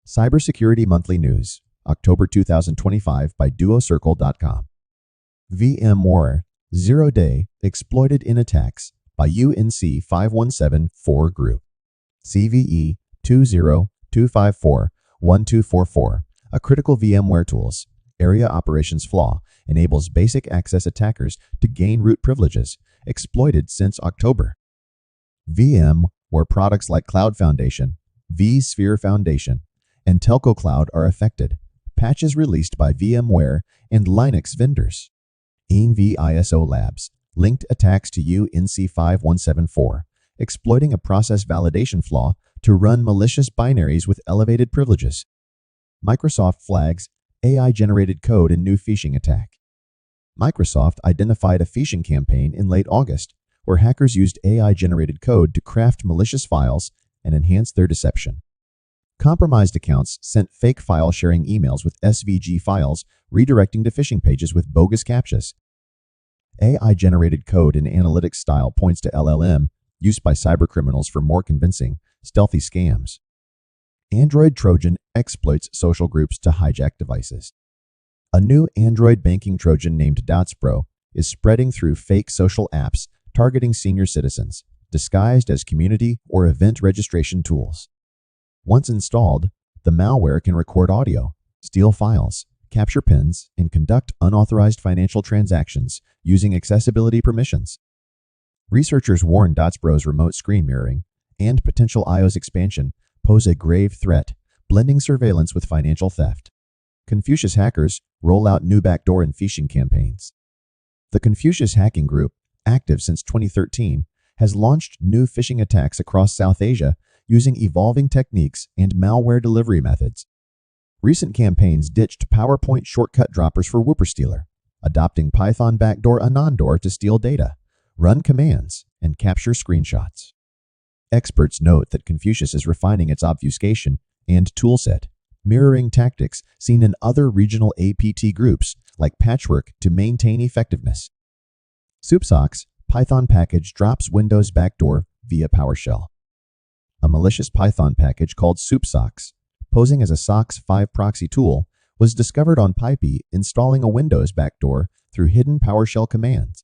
Cybersecurity Monthly News, October 2025 by DuoCircle.com. VMware Zero-Day exploited in attacks by UNC 5174 Group. CVE 202541244, a critical VMware tools area operations flaw, enables basic access attackers to gain root privileges, exploited since October. VMware products like Cloud Foundation, vSphere Foundation, and Telco Cloud are affected. Patches released by VMware and Linux vendors. ISO Labs linked attacks to UNC 5174, exploiting a process validation flaw to run malicious binaries with elevated privileges. Microsoft flags AI-generated code in new phishing attack. Microsoft identified a phishing campaign in late August where hackers used AI-generated code to craft malicious files and enhance their deception. Compromised accounts sent fake file-sharing emails with SVG files, redirecting to phishing pages with bogus captchas. AI-generated code in analytics style points to LLM, used by cybercriminals for more convincing, stealthy scams. Android Trojan exploits social groups to hijack devices. A new Android banking Trojan named DuoCircle is spreading through fake social apps targeting senior citizens, disguised as community or event registration tools. Once installed, the malware can record audio, steal files, capture pins, and conduct unauthorized financial transactions using accessibility permissions. Researchers warn DuoCircle's remote screen mirroring and potential iOS expansion pose a grave threat, blending surveillance with financial theft. Confucius hackers roll out new backdoor and phishing campaigns. The Confucius hacking group, active since 2013, has launched new phishing attacks across South Asia using evolving techniques and malware delivery methods. Recent campaigns ditched PowerPoint shortcut droppers for WhooperStealer, adopting Python backdoor Anondor to steal data, run commands, and capture screenshots. Experts note that Confucius is refining its obfuscation and toolset, mirroring tactics seen in other regional APT groups like Patchwork to maintain effectiveness. SoupSox Python package drops Windows backdoor via PowerShell. A malicious Python package called SoupSox, posing as a SOX 5 proxy tool, was discovered on Pipey installing a Windows backdoor through hidden PowerShell commands.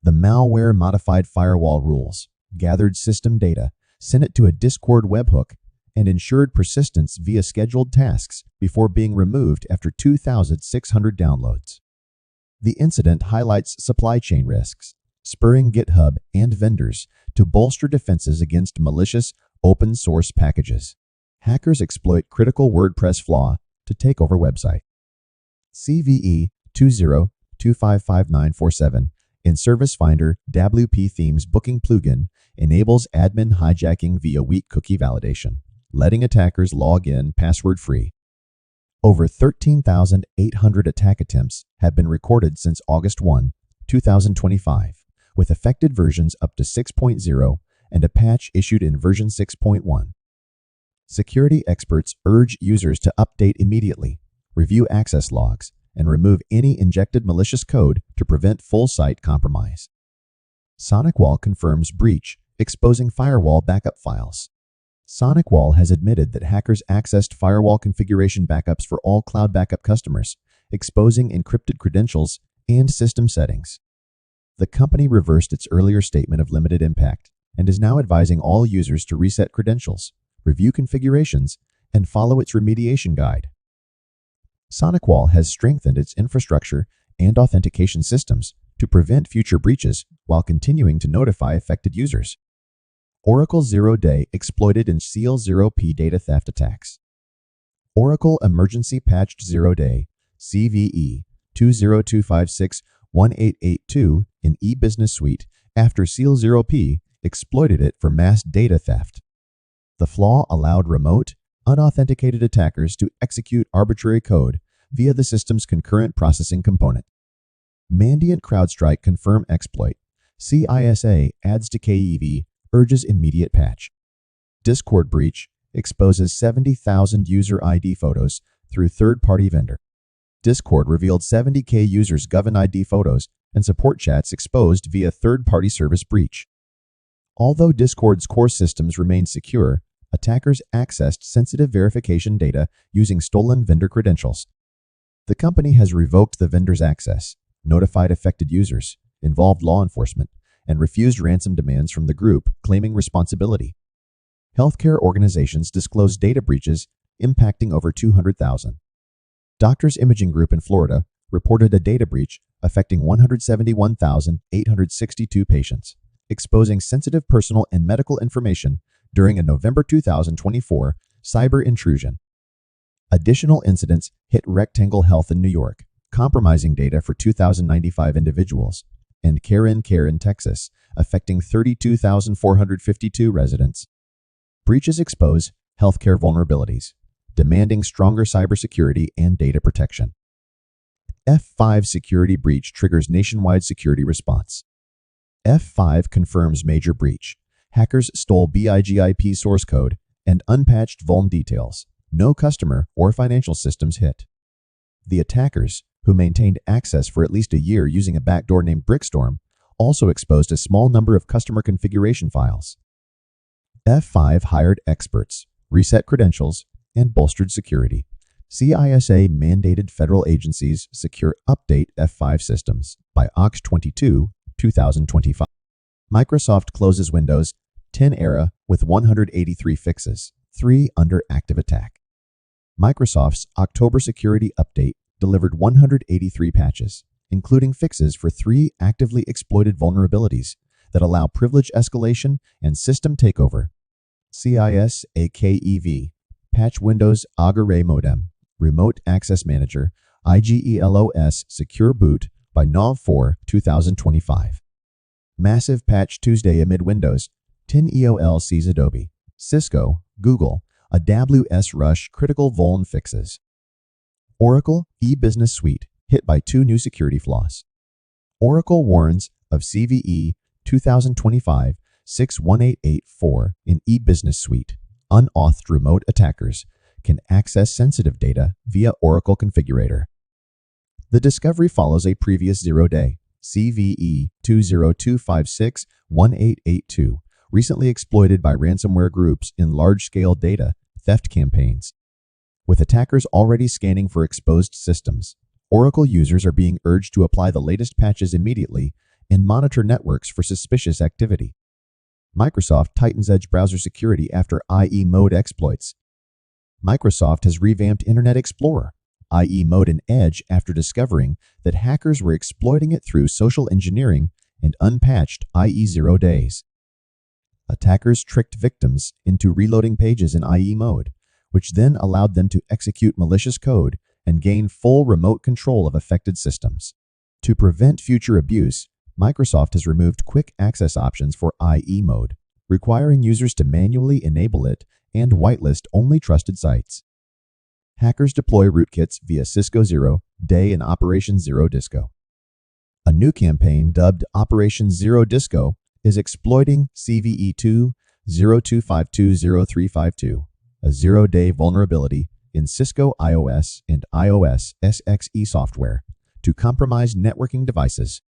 The malware modified firewall rules, gathered system data, sent it to a Discord webhook, and ensured persistence via scheduled tasks before being removed after 2,600 downloads. The incident highlights supply chain risks, spurring GitHub and vendors to bolster defenses against malicious open-source packages. Hackers exploit critical WordPress flaw to take over website. CVE 202555947 in Service Finder WP Themes Booking plugin enables admin hijacking via weak cookie validation, letting attackers log in password-free. Over 13,800 attack attempts have been recorded since August 1, 2025, with affected versions up to 6.0 and a patch issued in version 6.1. Security experts urge users to update immediately, review access logs, and remove any injected malicious code to prevent full site compromise. SonicWall confirms breach, exposing firewall backup files. SonicWall has admitted that hackers accessed firewall configuration backups for all cloud backup customers, exposing encrypted credentials and system settings. The company reversed its earlier statement of limited impact and is now advising all users to reset credentials, review configurations, and follow its remediation guide. SonicWall has strengthened its infrastructure and authentication systems to prevent future breaches while continuing to notify affected users. Oracle Zero-Day exploited in Seal 0p data theft attacks. Oracle Emergency Patched Zero-Day CVE 202561882 in eBusiness Suite after Seal 0p exploited it for mass data theft. The flaw allowed remote, unauthenticated attackers to execute arbitrary code via the system's concurrent processing component. Mandiant CrowdStrike confirm exploit. CISA adds to KEV, urges immediate patch. Discord breach exposes 70,000 user ID photos through third-party vendor. Discord revealed 70K users' Govern ID photos and support chats exposed via third-party service breach. Although Discord's core systems remain secure, attackers accessed sensitive verification data using stolen vendor credentials. The company has revoked the vendor's access, notified affected users, involved law enforcement, and refused ransom demands from the group, claiming responsibility. Healthcare organizations disclosed data breaches impacting over 200,000. Doctors Imaging Group in Florida reported a data breach affecting 171,862 patients, exposing sensitive personal and medical information during a November 2024 cyber intrusion. Additional incidents hit Rectangle Health in New York, compromising data for 2,095 individuals, and Care in Texas, affecting 32,452 residents. Breaches expose healthcare vulnerabilities, demanding stronger cybersecurity and data protection. F5 security breach triggers nationwide security response. F5 confirms major breach. Hackers stole BIGIP source code and unpatched vuln details. No customer or financial systems hit. The attackers, who maintained access for at least a year using a backdoor named Brickstorm, also exposed a small number of customer configuration files. F5 hired experts, reset credentials, and bolstered security. CISA mandated federal agencies secure update F5 systems by Oct 22, 2025. Microsoft closes Windows 10 era with 183 fixes, 3 under active attack. Microsoft's October security update delivered 183 patches, including fixes for 3 actively exploited vulnerabilities that allow privilege escalation and system takeover. CISAKEV, patch Windows Auguray modem, remote access manager, IGELOS secure boot by Nov 4, 2025. Massive patch Tuesday amid Windows 10 EOL sees Adobe, Cisco, Google, AWS rush critical vuln fixes. Oracle e-business suite hit by 2 new security flaws. Oracle warns of CVE 2025-61884 in e-business suite. Unauthorized remote attackers can access sensitive data via Oracle configurator. The discovery follows a previous zero-day CVE 202561882, recently exploited by ransomware groups in large-scale data theft campaigns. With attackers already scanning for exposed systems, Oracle users are being urged to apply the latest patches immediately and monitor networks for suspicious activity. Microsoft tightens Edge browser security after IE mode exploits. Microsoft has revamped Internet Explorer, IE mode in Edge after discovering that hackers were exploiting it through social engineering and unpatched IE 0 days. Attackers tricked victims into reloading pages in IE mode, which then allowed them to execute malicious code and gain full remote control of affected systems. To prevent future abuse, Microsoft has removed quick access options for IE mode, requiring users to manually enable it and whitelist only trusted sites. Hackers deploy rootkits via Cisco Zero Day and Operation Zero Disco. A new campaign dubbed Operation Zero Disco is exploiting CVE 202520352, a zero-day vulnerability in Cisco iOS and iOS SXE software, to compromise networking devices.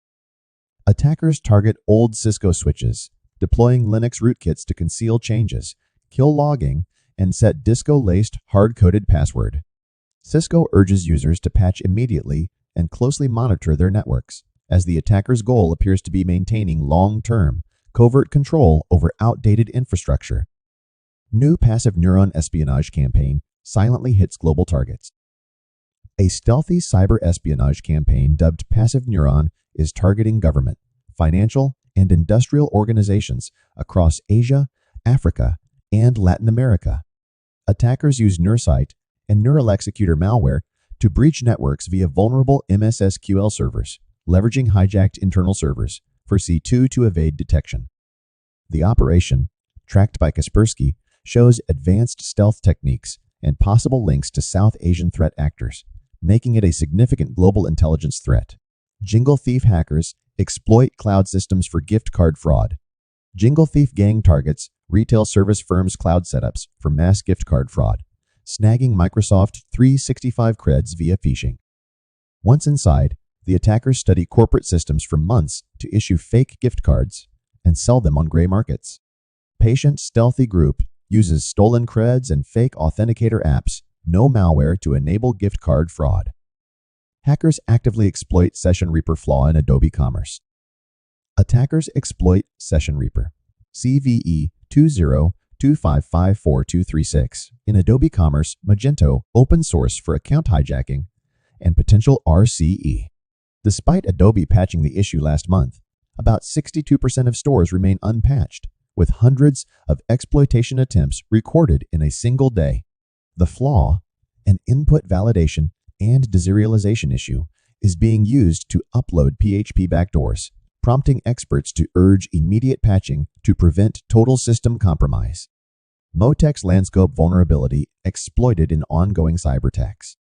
Attackers target old Cisco switches, deploying Linux rootkits to conceal changes, kill logging, and set disco-laced hard-coded password. Cisco urges users to patch immediately and closely monitor their networks, as the attacker's goal appears to be maintaining long-term, covert control over outdated infrastructure. New passive neuron espionage campaign silently hits global targets. A stealthy cyber espionage campaign dubbed Passive Neuron is targeting government, financial, and industrial organizations across Asia, Africa, and Latin America. Attackers use NeurSight and Neural Executor malware to breach networks via vulnerable MS-SQL servers, leveraging hijacked internal servers for C2 to evade detection. The operation, tracked by Kaspersky, shows advanced stealth techniques and possible links to South Asian threat actors, making it a significant global intelligence threat. Jingle Thief hackers exploit cloud systems for gift card fraud. Jingle Thief gang targets retail service firms' cloud setups for mass gift card fraud, snagging Microsoft 365 creds via phishing. Once inside, the attackers study corporate systems for months to issue fake gift cards and sell them on gray markets. Patient stealthy group Uses stolen creds and fake authenticator apps. No malware to enable gift card fraud. Hackers actively exploit Session Reaper flaw in Adobe Commerce. Attackers exploit Session Reaper CVE 2025542236 in Adobe Commerce, Magento, open source for account hijacking, and potential RCE. Despite Adobe patching the issue last month, about 62% of stores remain unpatched, with hundreds of exploitation attempts recorded in a single day. The flaw, an input validation and deserialization issue, is being used to upload PHP backdoors, prompting experts to urge immediate patching to prevent total system compromise. Motex Landscope vulnerability exploited in ongoing cyber attacks.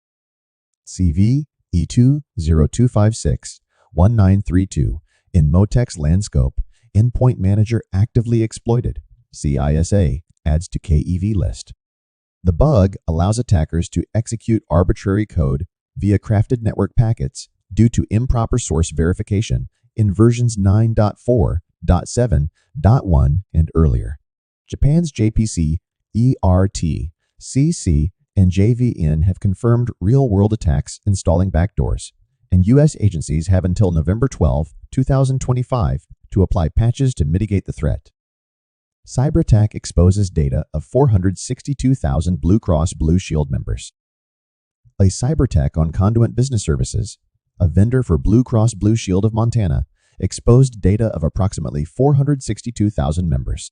CV E20256-1932 in Motex Landscope, Endpoint Manager actively exploited. CISA adds to KEV list. The bug allows attackers to execute arbitrary code via crafted network packets due to improper source verification in versions 9.4.7.1 and earlier. Japan's JPC, ERT, CC, and JVN have confirmed real-world attacks installing backdoors, and U.S. agencies have until November 12, 2025 to apply patches to mitigate the threat. Cyber attack exposes data of 462,000 Blue Cross Blue Shield members. A cyber attack on Conduent Business Services, a vendor for Blue Cross Blue Shield of Montana, exposed data of approximately 462,000 members.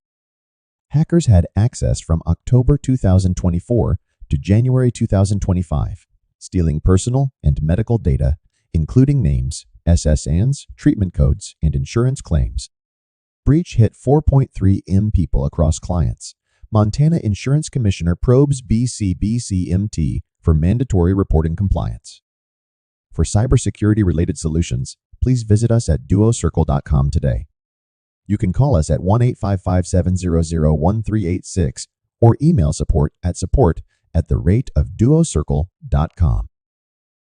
Hackers had access from October 2024 to January 2025, stealing personal and medical data, including names, SSNs, treatment codes, and insurance claims. Breach hit 4.3 M people across clients. Montana Insurance Commissioner probes BCBCMT for mandatory reporting compliance. For cybersecurity-related solutions, please visit us at DuoCircle.com today. You can call us at 1-855-700-1386 or email support@duocircle.com.